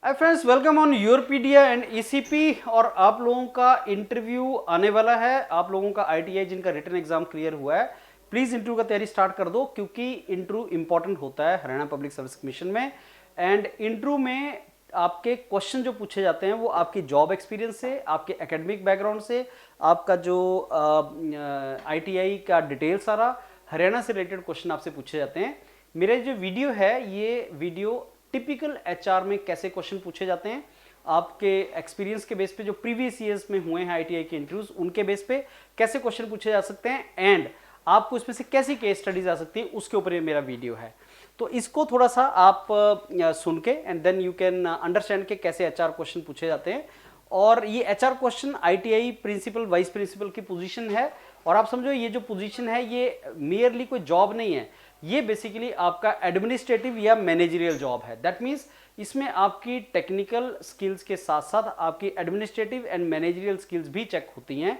Hi friends, welcome on Europedia and ECP. और आप लोगों का इंटरव्यू आने वाला है। आप लोगों का आईटीआई जिनका रिटन एग्जाम क्लियर हुआ है, प्लीज इंटरव्यू का तैयारी स्टार्ट कर दो, क्योंकि इंटरव्यू इंपॉर्टेंट होता है हरियाणा पब्लिक सर्विस कमीशन में। एंड इंटरव्यू में आपके क्वेश्चन जो पूछे जाते हैं वो आपकी जॉब एक्सपीरियंस से, आपके एकेडमिक बैकग्राउंड से, आपका जो आईटीआई का डिटेल सारा हरियाणा से रिलेटेड क्वेश्चन आपसे पूछे जाते हैं। मेरे जो वीडियो है ये वीडियो टिपिकल एचआर में कैसे क्वेश्चन पूछे जाते हैं, आपके एक्सपीरियंस के बेस पे, जो प्रीवियस ईयर्स में हुए हैं आईटीआई के इंटरव्यूज उनके बेस पे कैसे क्वेश्चन पूछे जा सकते हैं एंड आपको इसमें से कैसी केस स्टडीज आ सकती है, उसके ऊपर ये मेरा वीडियो है। तो इसको थोड़ा सा आप सुन के and then you can understand के कैसे एचआर क्वेश्चन पूछे जाते हैं। और ये HR question ITI principal vice principal की पोजीशन है। और आप समझो ये जो पोजीशन है ये मेयरली कोई जॉब नहीं है, ये बेसिकली आपका एडमिनिस्ट्रेटिव या मैनेजरियल जॉब है। दैट मीन्स इसमें आपकी टेक्निकल स्किल्स के साथ साथ आपकी एडमिनिस्ट्रेटिव एंड मैनेजरियल स्किल्स भी चेक होती हैं।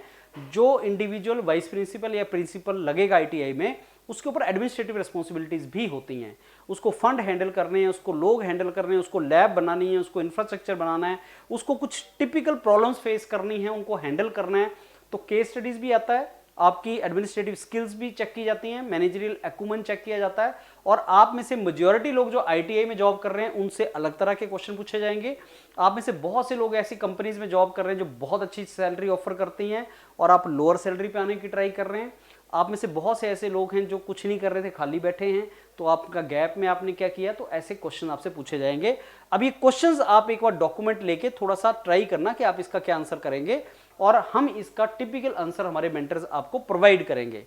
जो इंडिविजुअल वाइस प्रिंसिपल या प्रिंसिपल लगेगा आईटीआई में, उसके ऊपर एडमिनिस्ट्रेटिव रिस्पॉन्सिबिलिटीज भी होती हैं। उसको फंड हैंडल करने हैं, उसको लोग हैंडल करने हैं, उसको लैब बनानी है, उसको इंफ्रास्ट्रक्चर बनाना है, उसको कुछ टिपिकल प्रॉब्लम्स फेस करनी है, उनको हैंडल करना है। तो केस स्टडीज भी आता है, आपकी एडमिनिस्ट्रेटिव स्किल्स भी चेक की जाती हैं, मैनेजरियल एक्यूमेंट चेक किया जाता है। और आप में से मेजॉरिटी लोग जो आईटीआई में जॉब कर रहे हैं उनसे अलग तरह के क्वेश्चन पूछे जाएंगे। आप में से बहुत से लोग ऐसी कंपनीज में जॉब कर रहे हैं जो बहुत अच्छी सैलरी ऑफर करती हैं और आप लोअर सैलरी पे आने की ट्राई कर रहे हैं। आप में से बहुत से ऐसे लोग हैं जो कुछ नहीं कर रहे थे, खाली बैठे हैं, तो आपका गैप में आपने क्या किया, तो ऐसे क्वेश्चन आपसे पूछे जाएंगे। अब ये क्वेश्चंस आप एक बार डॉक्यूमेंट लेके थोड़ा सा ट्राई करना कि आप इसका क्या आंसर करेंगे, और हम इसका टिपिकल आंसर हमारे मेंटर्स आपको प्रोवाइड करेंगे।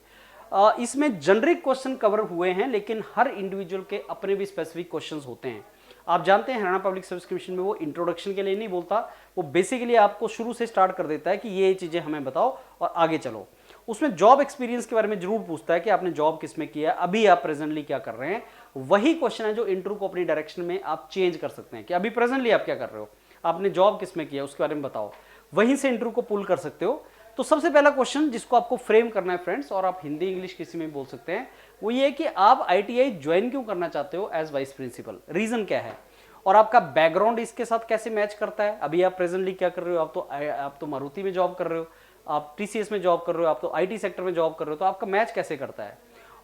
इसमें जनरिक क्वेश्चन कवर हुए हैं, लेकिन हर इंडिविजुअल के अपने भी स्पेसिफिक क्वेश्चंस होते हैं। आप जानते हैं हरियाणा पब्लिक सर्विस कमीशन में वो इंट्रोडक्शन के लिए नहीं बोलता, वो बेसिकली आपको शुरू से स्टार्ट कर देता है कि ये चीजें हमें बताओ और आगे चलो। उसमें जॉब एक्सपीरियंस के बारे में जरूर पूछता है कि आपने जॉब किसमें किया है, अभी आप प्रेजेंटली क्या कर रहे हैं। वही क्वेश्चन है जो इंटरव्यू को अपनी डायरेक्शन में आप चेंज कर सकते हैं कि अभी प्रेजेंटली आप क्या कर रहे हो, आपने जॉब किसमें किया उसके बारे में बताओ। वहीं से इंटरव्यू को पुल कर सकते हो। तो सबसे पहला क्वेश्चन जिसको आपको फ्रेम करना है फ्रेंड्स, और आप हिंदी इंग्लिश किसी में बोल सकते हैं, वो ये है कि आप आईटीआई ज्वाइन क्यों करना चाहते हो एज वाइस प्रिंसिपल, रीजन क्या है, और आपका बैकग्राउंड इसके साथ कैसे मैच करता है। अभी आप प्रेजेंटली क्या कर रहे हो, आप तो मारुति में जॉब कर रहे हो, आप टीसीएस में जॉब कर रहे हो, आप तो आईटी सेक्टर में जॉब कर रहे हो, तो आपका मैच कैसे करता है।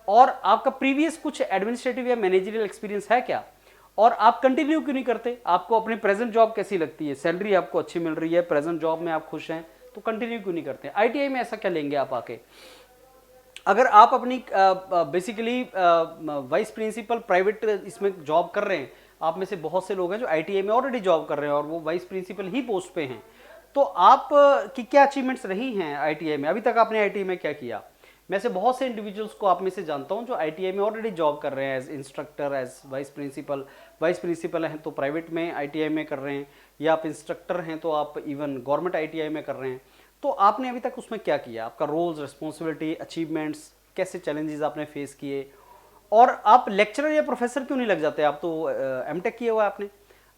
और आपका प्रीवियस कुछ एडमिनिस्ट्रेटिव या मैनेजरियल एक्सपीरियंस है क्या, और आप कंटिन्यू क्यों नहीं करते, आपको अपनी प्रेजेंट जॉब कैसी लगती है, सैलरी आपको अच्छी मिल रही है, प्रेजेंट जॉब में आप खुश हैं, तो कंटिन्यू क्यों नहीं करते। आईटीआई में ऐसा क्या लेंगे आप आके। अगर आप अपनी बेसिकली वाइस प्रिंसिपल प्राइवेट इसमें जॉब कर रहे हैं, आप में से बहुत से लोग हैं जो आईटीआई में ऑलरेडी जॉब कर रहे हैं और वो वाइस प्रिंसिपल ही पोस्ट पे हैं, तो आप की क्या अचीवमेंट्स रही हैं आईटीआई में, अभी तक आपने आईटीआई में क्या किया। मैं से बहुत से इंडिविजुअल्स को आप में से जानता हूं जो आईटीआई में ऑलरेडी जॉब कर रहे हैं as instructor, as vice principal हैं तो प्राइवेट में आईटीआई में कर रहे हैं, या आप इंस्ट्रक्टर हैं तो आप इवन गवर्नमेंट आईटीआई में कर रहे हैं। तो आपने अभी तक उसमें क्या किया, आपका रोल्स, रिस्पॉन्सिबिलिटी, अचीवमेंट्स, कैसे चैलेंजेस आपने फेस किए, और आप लेक्चरर या प्रोफेसर क्यों नहीं लग जाते। आप तो एमटेक किया हुआ है आपने,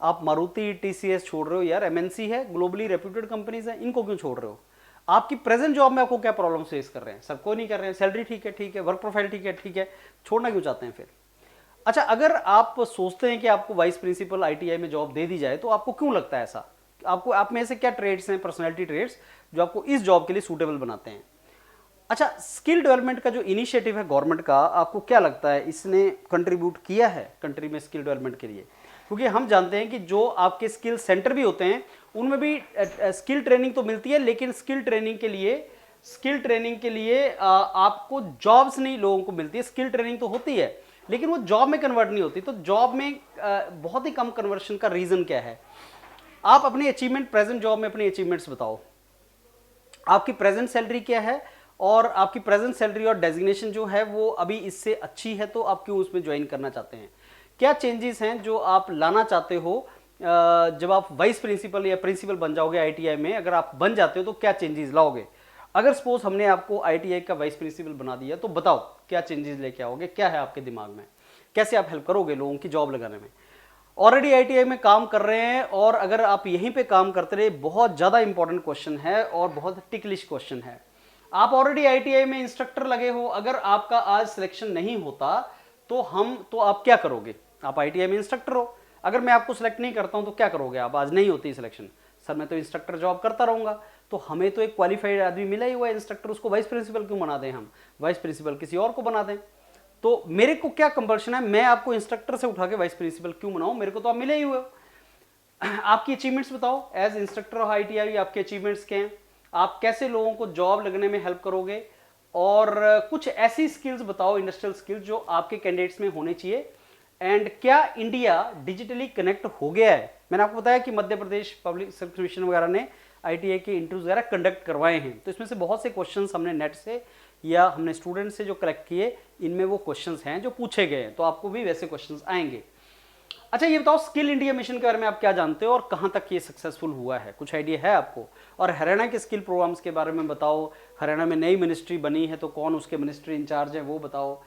आप मारुति टीसीएस छोड़ रहे हो, यार एमएनसी है, ग्लोबली रेप्यूटेड कंपनीज हैं, इनको क्यों छोड़ रहे हो। आपकी प्रेजेंट जॉब में आपको क्या प्रॉब्लम फेस कर रहे हैं, सबको नहीं कर रहे हैं, सैलरी ठीक है, वर्क प्रोफाइल ठीक है, छोड़ना क्यों चाहते हैं फिर। अच्छा, अगर आप सोचते हैं कि आपको वाइस प्रिंसिपल आईटीआई में जॉब दे दी जाए, तो आपको क्यों लगता है ऐसा, आपको आप में ऐसे क्या ट्रेड्स हैं, पर्सनैलिटी ट्रेड्स जो आपको इस जॉब के लिए सूटेबल बनाते हैं। अच्छा, स्किल डेवलपमेंट का जो इनिशिएटिव है गवर्नमेंट का, आपको क्या लगता है इसने कंट्रीब्यूट किया है कंट्री में स्किल डेवलपमेंट के लिए। क्योंकि हम जानते हैं कि जो आपके स्किल सेंटर भी होते हैं उनमें भी स्किल ट्रेनिंग तो मिलती है, लेकिन स्किल ट्रेनिंग के लिए आपको जॉब्स नहीं लोगों को मिलती है। स्किल ट्रेनिंग तो होती है लेकिन वो जॉब में कन्वर्ट नहीं होती। तो जॉब में बहुत ही कम कन्वर्शन का रीजन क्या है। आप अपनी अचीवमेंट, प्रेजेंट जॉब में अपनी अचीवमेंट्स बताओ, आपकी प्रेजेंट सैलरी क्या है, और आपकी प्रेजेंट सैलरी और डेजिग्नेशन जो है वो अभी इससे अच्छी है, तो आप क्यों उसमें ज्वाइन करना चाहते हैं। क्या चेंजेस हैं जो आप लाना चाहते हो जब आप वाइस प्रिंसिपल या प्रिंसिपल बन जाओगे आईटीआई में, अगर आप बन जाते हो तो क्या चेंजेस लाओगे। अगर सपोज हमने आपको आईटीआई का वाइस प्रिंसिपल बना दिया, तो बताओ क्या चेंजेस लेके आओगे, क्या है आपके दिमाग में, कैसे आप हेल्प करोगे लोगों की जॉब लगाने में। ऑलरेडी आईटीआई में काम कर रहे हैं, और अगर आप यहीं पे काम करते रहे, बहुत ज़्यादा इंपॉर्टेंट क्वेश्चन है और बहुत टिकलिश क्वेश्चन है। आप ऑलरेडी आईटीआई में इंस्ट्रक्टर लगे हो, अगर आपका आज सिलेक्शन नहीं होता तो आप क्या करोगे। आप आईटीआई में इंस्ट्रक्टर हो, अगर मैं आपको सिलेक्ट नहीं करता हूं तो क्या करोगे आप? आज नहीं होती सिलेक्शन, सर मैं तो इंस्ट्रक्टर जॉब करता रहूंगा। तो हमें तो एक क्वालिफाइड आदमी मिला ही हुआ है इंस्ट्रक्टर, उसको वाइस प्रिंसिपल क्यों बना दें हम? वाइस प्रिंसिपल किसी और को बना दें। तो मेरे को क्या कंपल्शन है, मैं आपको इंस्ट्रक्टर से उठा के वाइस प्रिंसिपल क्यों बनाऊं? मेरे को तो आप मिले ही हुए हो। आपकी अचीवमेंट्स बताओ, एज इंस्ट्रक्टर ऑफ ITI आपके अचीवमेंट्स क्या हैं? आप कैसे लोगों को जॉब लगने में हेल्प करोगे? और कुछ ऐसी स्किल्स बताओ, इंडस्ट्रियल स्किल्स जो आपके कैंडिडेट्स में होने चाहिए। एंड क्या इंडिया डिजिटली कनेक्ट हो गया है? मैंने आपको बताया कि Madhya Pradesh public service commission वगैरह ने ITI के इंटरव्यूज वगैरह कंडक्ट करवाए हैं, तो इसमें से बहुत से क्वेश्चंस हमने नेट से या हमने स्टूडेंट से जो कलेक्ट किए, इनमें वो क्वेश्चंस हैं जो पूछे गए हैं, तो आपको भी वैसे क्वेश्चंस आएंगे। अच्छा ये बताओ, स्किल इंडिया मिशन के बारे में आप क्या जानते हो और कहां तक ये सक्सेसफुल हुआ है? कुछ आइडिया है आपको? और हरियाणा के स्किल प्रोग्राम्स के बारे में बताओ। हरियाणा में नई मिनिस्ट्री बनी है तो कौन उसके मिनिस्ट्री इंचार्ज है वो बताओ।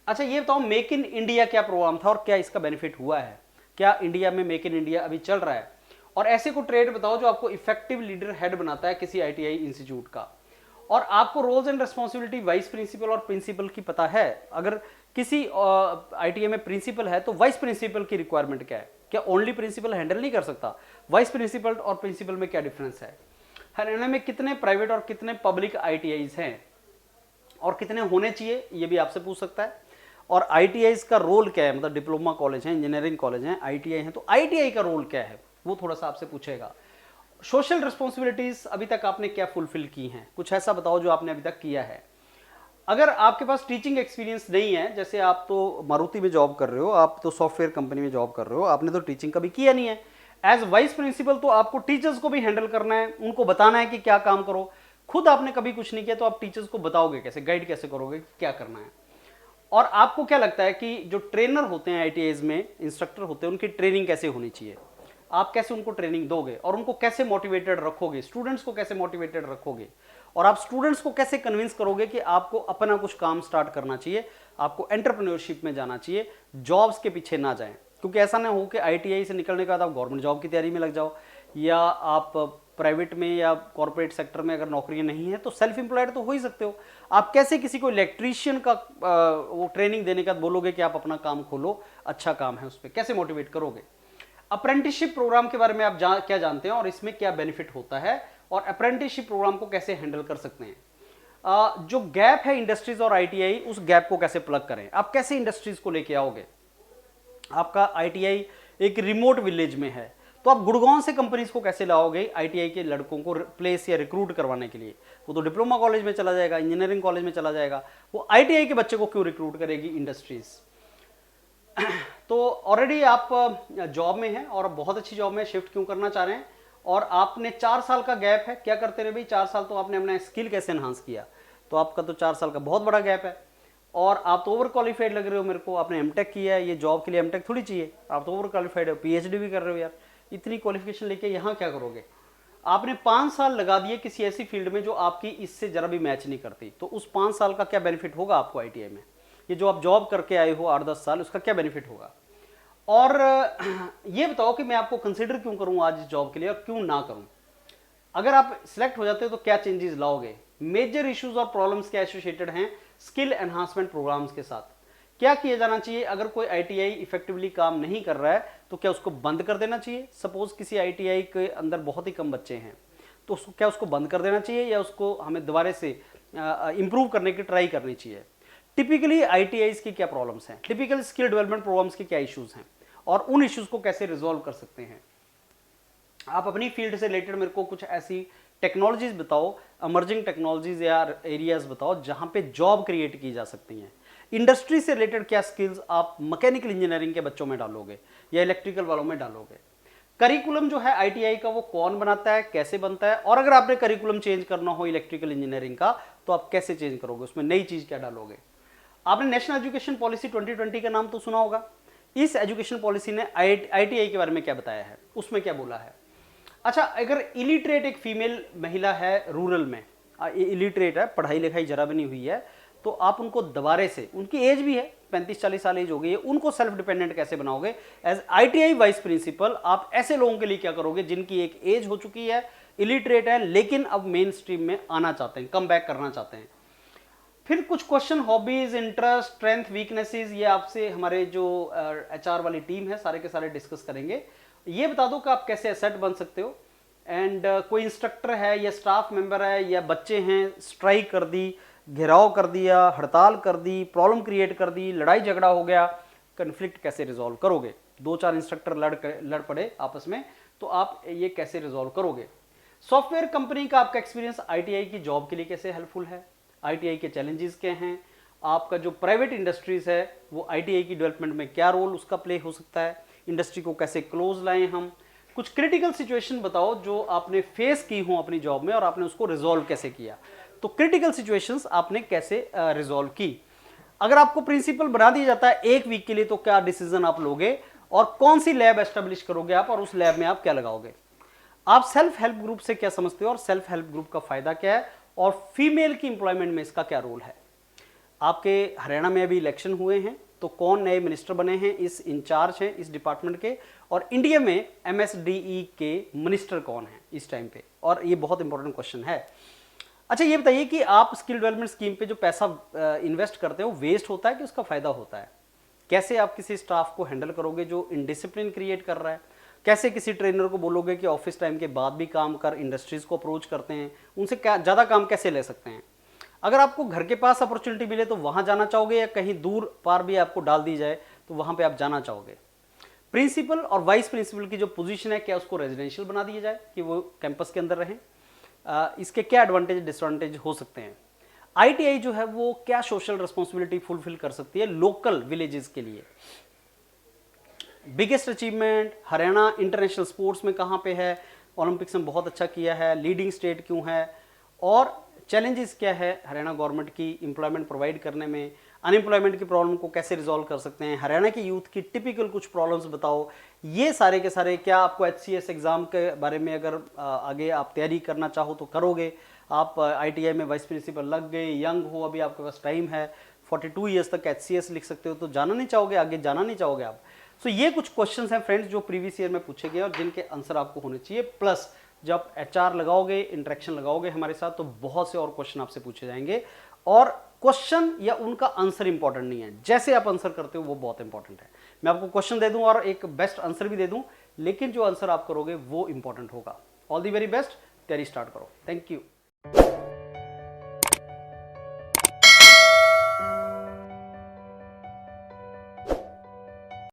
अच्छा ये बताओ, मेक इन इंडिया क्या प्रोग्राम था और क्या इसका बेनिफिट हुआ है? क्या इंडिया में मेक इन इंडिया अभी चल रहा है? और ऐसे को ट्रेड बताओ जो आपको इफेक्टिव लीडर हेड बनाता है किसी ITI इंस्टीट्यूट का। और आपको roles and responsibility vice principal और प्रिंसिपल की पता है? अगर किसी ITI में प्रिंसिपल है तो वाइस प्रिंसिपल की रिक्वायरमेंट क्या है? क्या ओनली प्रिंसिपल हैंडल नहीं कर सकता? वाइस प्रिंसिपल और प्रिंसिपल में क्या डिफरेंस है? हरियाणा में कितने प्राइवेट और कितने पब्लिक ITIs हैं और कितने होने चाहिए, ये भी आपसे पूछ सकता है। और ITIs का रोल क्या है? मतलब डिप्लोमा कॉलेज है, इंजीनियरिंग कॉलेज है, ITI है, तो ITI का रोल क्या है वो थोड़ा सा आपसे पूछेगा। सोशल रिस्पॉन्सिबिलिटीज अभी तक आपने क्या फुलफिल की हैं? कुछ ऐसा बताओ जो आपने अभी तक किया है। अगर आपके पास टीचिंग एक्सपीरियंस नहीं है, जैसे आप तो मारुति में जॉब कर रहे हो, आप तो सॉफ्टवेयर कंपनी में जॉब कर रहे हो, आपने तो टीचिंग कभी किया नहीं है, एज वाइस प्रिंसिपल तो आपको टीचर्स को भी हैंडल करना है, उनको बताना है कि क्या काम करो। खुद आपने कभी कुछ नहीं किया तो आप टीचर्स को बताओगे कैसे, गाइड कैसे करोगे क्या करना है? और आपको क्या लगता है कि जो ट्रेनर होते हैं ITIs में, इंस्ट्रक्टर होते हैं, उनकी ट्रेनिंग कैसे होनी चाहिए? आप कैसे उनको ट्रेनिंग दोगे और उनको कैसे मोटिवेटेड रखोगे? स्टूडेंट्स को कैसे मोटिवेटेड रखोगे? और आप स्टूडेंट्स को कैसे कन्विंस करोगे कि आपको अपना कुछ काम स्टार्ट करना चाहिए, आपको एंटरप्रेन्योरशिप में जाना चाहिए, जॉब्स के पीछे ना जाएं? क्योंकि ऐसा ना हो कि ITI से निकलने के बाद आप गवर्नमेंट जॉब की तैयारी में लग जाओ, या आप प्राइवेट में या कॉर्पोरेट सेक्टर में अगर नौकरियां नहीं है तो सेल्फ एम्प्लॉयड तो हो ही सकते हो। आप कैसे किसी को इलेक्ट्रीशियन का वो ट्रेनिंग देने के बाद बोलोगे कि आप अपना काम खोलो, अच्छा काम है, उस पर कैसे मोटिवेट करोगे? अप्रेंटिसशिप प्रोग्राम के बारे में आप क्या जानते हैं और इसमें क्या बेनिफिट होता है, और अप्रेंटिसशिप प्रोग्राम को कैसे हैंडल कर सकते हैं? जो गैप है इंडस्ट्रीज और ITI, उस गैप को कैसे प्लग करें? आप कैसे इंडस्ट्रीज को लेके आओगे? आपका ITI एक रिमोट विलेज में है, तो आप गुड़गांव से कंपनीज को कैसे लाओगे ITI के लड़कों को प्लेस या रिक्रूट करवाने के लिए? वो तो डिप्लोमा कॉलेज में चला जाएगा, इंजीनियरिंग कॉलेज में चला जाएगा, वो ITI के बच्चे को क्यों रिक्रूट करेगी इंडस्ट्रीज? तो ऑलरेडी आप जॉब में हैं और बहुत अच्छी जॉब में शिफ्ट क्यों करना चाह रहे हैं, और आपने 4 साल का गैप है, क्या करते रहे भाई 4 साल? तो आपने अपना स्किल कैसे एनहांस किया? तो आपका तो 4 साल का बहुत बड़ा गैप है, और आप तो ओवर क्वालिफाइड लग रहे हो मेरे को। आपने MTech किया है, ये जॉब के लिए MTech थोड़ी चाहिए, आप तो ओवर क्वालिफाइड हो, PhD भी कर रहे हो यार, इतनी क्वालिफिकेशन लेके यहाँ क्या करोगे? आपने 5 साल लगा दिए किसी ऐसी फील्ड में जो आपकी इससे जरा भी मैच नहीं करती, तो उस 5 साल का क्या बेनिफिट होगा आपको ITI में? ये जो आप जॉब करके आए हो 8-10 साल, उसका क्या बेनिफिट होगा? और ये बताओ कि मैं आपको कंसिडर क्यों करूं आज इस जॉब के लिए और क्यों ना करूं? अगर आप सिलेक्ट हो जाते हो तो क्या चेंजेस लाओगे? मेजर इश्यूज और प्रॉब्लम्स क्या एसोसिएटेड हैं स्किल एनहांसमेंट प्रोग्राम्स के साथ? क्या किया जाना चाहिए? अगर कोई ITI इफेक्टिवली काम नहीं कर रहा है तो क्या उसको बंद कर देना चाहिए? सपोज किसी ITI के अंदर बहुत ही कम बच्चे हैं, तो क्या उसको बंद कर देना चाहिए या उसको हमें दोबारा से इंप्रूव करने की ट्राई करनी चाहिए? टिपिकली ITIs की क्या प्रॉब्लम्स हैं? टिपिकल स्किल डेवलपमेंट प्रोग्राम्स के क्या इश्यूज हैं और उन इश्यूज को कैसे रिजॉल्व कर सकते हैं? आप अपनी फील्ड से रिलेटेड मेरे को कुछ ऐसी टेक्नोलॉजीज बताओ, इमर्जिंग टेक्नोलॉजीज या एरियाज बताओ जहां पे जॉब क्रिएट की जा सकती हैं। इंडस्ट्री से रिलेटेड क्या स्किल्स आप मैकेनिकल इंजीनियरिंग के बच्चों में डालोगे या इलेक्ट्रिकल वालों में डालोगे? करिकुलम जो है ITI का वो कौन बनाता है, कैसे बनता है, और अगर आपने करिकुलम चेंज करना हो इलेक्ट्रिकल इंजीनियरिंग का तो आप कैसे चेंज करोगे, उसमें नई चीज क्या डालोगे? आपने नेशनल एजुकेशन पॉलिसी 2020 का नाम तो सुना होगा। इस एजुकेशन पॉलिसी ने ITI के बारे में क्या बताया है, उसमें क्या बोला है? अच्छा, अगर इलिटरेट एक फीमेल महिला है रूरल में, इलिटरेट है, पढ़ाई लिखाई जरा भी नहीं हुई है, तो आप उनको दोबारे से, उनकी एज भी है 35-40 साल एज हो गई है, उनको सेल्फ डिपेंडेंट कैसे बनाओगे? एज ITI वाइस प्रिंसिपल आप ऐसे लोगों के लिए क्या करोगे जिनकी एक एज हो चुकी है, इलिटरेट है, लेकिन अब मेन स्ट्रीम में आना चाहते हैं, कम बैक करना चाहते हैं? फिर कुछ question hobbies, interest, strength, weaknesses, ये आपसे हमारे जो एचआर वाली टीम है सारे के सारे डिस्कस करेंगे। ये बता दो कि आप कैसे एसेट बन सकते हो। एंड कोई इंस्ट्रक्टर है या स्टाफ मेंबर है या बच्चे हैं, स्ट्राइक कर दी, घेराव कर दिया, हड़ताल कर दी, प्रॉब्लम क्रिएट कर दी, लड़ाई झगड़ा हो गया, कन्फ्लिक्ट कैसे रिजॉल्व करोगे? 2-4 इंस्ट्रक्टर लड़ पड़े आपस में, तो आप ये कैसे रिजॉल्व करोगे? सॉफ्टवेयर कंपनी का आपका एक्सपीरियंस आईटीआई की जॉब के लिए कैसे हेल्पफुल है? आईटीआई के चैलेंजेस क्या हैं? आपका जो प्राइवेट इंडस्ट्रीज है वो आईटीआई की डेवलपमेंट में क्या रोल उसका प्ले हो सकता है? इंडस्ट्री को कैसे क्लोज लाएं हम? कुछ क्रिटिकल सिचुएशन बताओ जो आपने फेस की हो अपनी जॉब में और आपने उसको रिजॉल्व कैसे किया। तो क्रिटिकल सिचुएशंस आपने कैसे रिजॉल्व की? अगर आपको प्रिंसिपल बना दिया जाता है 1 वीक के लिए, तो क्या डिसीजन आप लोगे और कौन सी लैब एस्टेब्लिश करोगे आप, और उस लैब में आप क्या लगाओगे? आप सेल्फ हेल्प ग्रुप से क्या समझते हो और सेल्फ हेल्प ग्रुप का फायदा क्या है, और फीमेल की इंप्लॉयमेंट में इसका क्या रोल है? आपके हरियाणा में अभी इलेक्शन हुए हैं, तो कौन नए मिनिस्टर बने हैं, इस इंचार्ज हैं इस डिपार्टमेंट के, और इंडिया में एमएसडीई के मिनिस्टर कौन हैं इस टाइम पे? और ये बहुत इंपॉर्टेंट क्वेश्चन है। अच्छा ये बताइए कि आप स्किल डेवलपमेंट स्कीम पे जो पैसा इन्वेस्ट करते हो वेस्ट होता है कि उसका फायदा होता है? कैसे आप किसी स्टाफ को हैंडल करोगे जो इनडिसिप्लिन क्रिएट कर रहा है? कैसे किसी ट्रेनर को बोलोगे कि ऑफिस टाइम के बाद भी काम कर, इंडस्ट्रीज को अप्रोच करते हैं, उनसे क्या ज़्यादा काम कैसे ले सकते हैं? अगर आपको घर के पास अपॉर्चुनिटी मिले तो वहाँ जाना चाहोगे, या कहीं दूर पार भी आपको डाल दी जाए तो वहाँ पे आप जाना चाहोगे? प्रिंसिपल और वाइस प्रिंसिपल की जो पोजीशन है, क्या उसको रेजिडेंशियल बना दिया जाए कि वो कैंपस के अंदर रहें? इसके क्या एडवांटेज डिसएडवांटेज हो सकते हैं? आईटीआई जो है वो क्या सोशल रिस्पॉन्सिबिलिटी फुलफिल कर सकती है लोकल विलेजेस के लिए? Biggest achievement Haryana international sports में कहाँ पे है? ओलंपिक्स में बहुत अच्छा किया है, लीडिंग स्टेट क्यों है? और चैलेंजेस क्या है हरियाणा गवर्नमेंट की एम्प्लॉयमेंट प्रोवाइड करने में? अनएम्प्लॉयमेंट की प्रॉब्लम को कैसे रिजॉल्व कर सकते हैं? हरियाणा के यूथ की टिपिकल कुछ प्रॉब्लम्स बताओ। ये सारे के सारे, क्या आपको एचसीएस एग्जाम के बारे में अगर आगे आप तैयारी करना चाहो तो करोगे? आप आईटीआई में वाइस प्रिंसिपल लग गए, यंग हो, अभी आपके पास टाइम है, 42 ईयर्स तक एचसीएस लिख सकते हो, तो जाना नहीं चाहोगे, आगे जाना नहीं चाहोगे आप? सो ये कुछ क्वेश्चंस हैं फ्रेंड्स जो प्रीवियस ईयर में पूछे गए और जिनके आंसर आपको होने चाहिए। प्लस जब एचआर लगाओगे, इंटरेक्शन लगाओगे हमारे साथ, तो बहुत से और क्वेश्चन आपसे पूछे जाएंगे, और क्वेश्चन या उनका आंसर इंपॉर्टेंट नहीं है, जैसे आप आंसर करते हो वो बहुत इंपॉर्टेंट है। मैं आपको क्वेश्चन दे दूं और एक बेस्ट आंसर भी दे दूं, लेकिन जो आंसर आप करोगे वो इंपॉर्टेंट होगा। ऑल दी वेरी बेस्ट, तैयारी स्टार्ट करो। Thank you.